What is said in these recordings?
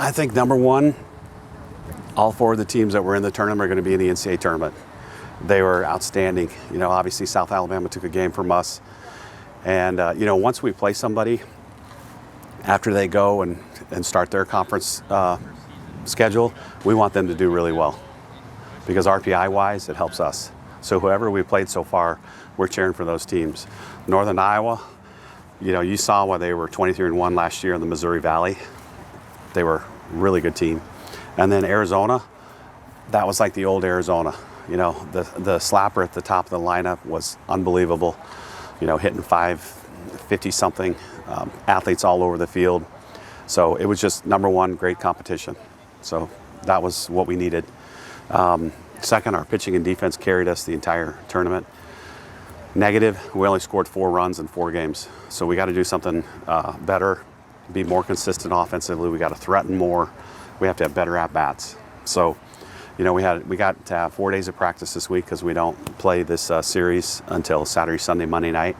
I think number one, all four of the teams that were in the tournament are going to be in the NCAA tournament. They were outstanding. Obviously South Alabama took a game from us. And, once we play somebody, after they go and start their conference schedule, we want them to do really well. Because RPI-wise, it helps us. So whoever we played so far, we're cheering for those teams. Northern Iowa, you saw why they were 23-1 last year in the Missouri Valley. They were a really good team. And then Arizona, that was like the old Arizona. The slapper at the top of the lineup was unbelievable. Hitting 550-something, athletes all over the field. So it was just number one, great competition. So that was what we needed. Second, our pitching and defense carried us the entire tournament. Negative, we only scored 4 runs in 4 games. So we got to do something better, be more consistent offensively. We got to threaten more. We have to have better at-bats. So, we got to have 4 days of practice this week because we don't play this series until Saturday, Sunday, Monday night.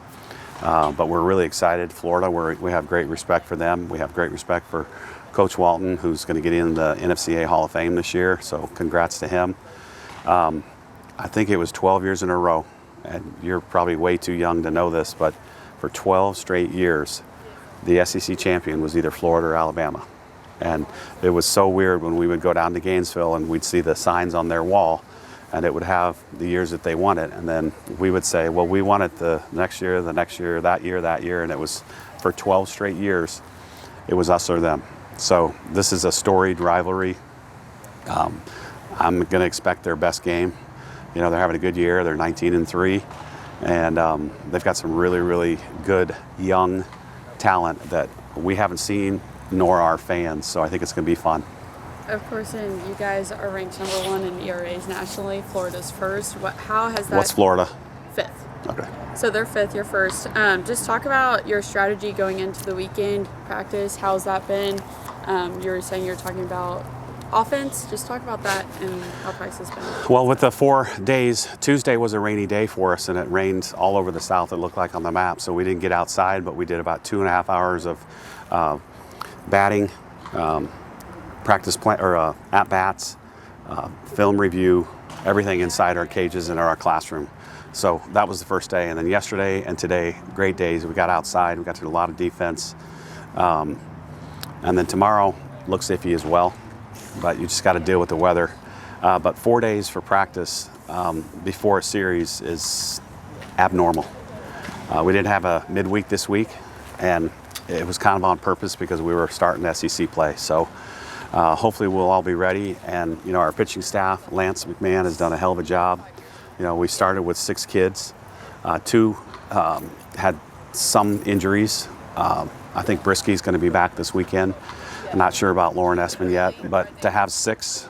But we're really excited. Florida, we have great respect for them. We have great respect for Coach Walton, who's going to get in the NFCA Hall of Fame this year. So congrats to him. I think it was 12 years in a row, and you're probably way too young to know this, but for 12 straight years, the SEC champion was either Florida or Alabama. And it was so weird when we would go down to Gainesville and we'd see the signs on their wall, and it would have the years that they won it. And then we would say, well, we won it the next year, that year. And it was for 12 straight years, it was us or them. So this is a storied rivalry. I'm going to expect their best game. They're having a good year. They're 19-3. And they've got some really, really good young talent that we haven't seen, nor our fans. So I think it's going to be fun. Of course, and you guys are ranked number 1 in ERAs nationally. Florida's first. How has that? What's Florida? 5th. Okay. So they're 5th, you're 1st. Just talk about your strategy going into the weekend practice. How's that been? You were saying you're talking about offense. Just talk about that and how practice has been. Well, with the 4 days, Tuesday was a rainy day for us, and it rained all over the South, it looked like on the map. So we didn't get outside, but we did about 2.5 hours of batting, practice at-bats, film review, everything inside our cages and our classroom. So that was the first day. And then yesterday and today, great days. We got outside, we got to do a lot of defense. And then tomorrow looks iffy as well, but you just got to deal with the weather. But 4 days for practice before a series is abnormal. We didn't have a midweek this week, and it was kind of on purpose because we were starting SEC play. So hopefully we'll all be ready. And, our pitching staff, Lance McMahon has done a hell of a job. We started with 6 kids. 2 had some injuries. I think Brisky's going to be back this weekend. I'm not sure about Lauren Essman yet, but to have 6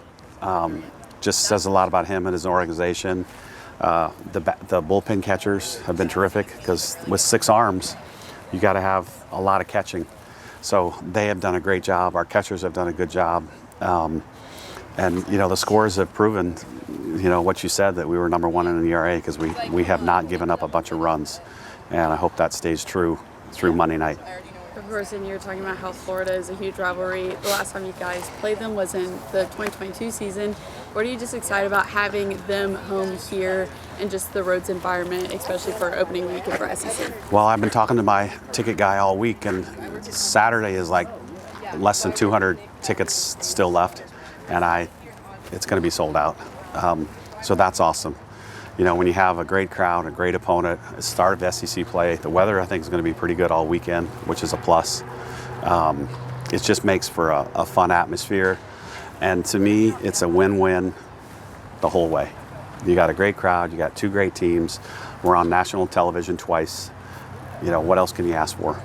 just says a lot about him and his organization. The bullpen catchers have been terrific because with 6 arms, you got to have a lot of catching. So they have done a great job. Our catchers have done a good job. And, the scores have proven, what you said, that we were number 1 in an ERA because we have not given up a bunch of runs. And I hope that stays true through Monday night. Of course, and you're talking about how Florida is a huge rivalry. The last time you guys played them was in the 2022 season. What are you just excited about having them home here and just the roads environment, especially for opening weekend for SEC? Well, I've been talking to my ticket guy all week, and Saturday is like less than 200 tickets still left, and it's going to be sold out. So that's awesome. When you have a great crowd, a great opponent, a start of SEC play, the weather I think is going to be pretty good all weekend, which is a plus. It just makes for a fun atmosphere. And to me, it's a win-win the whole way. You got a great crowd, you got 2 great teams. We're on national television twice. What else can you ask for?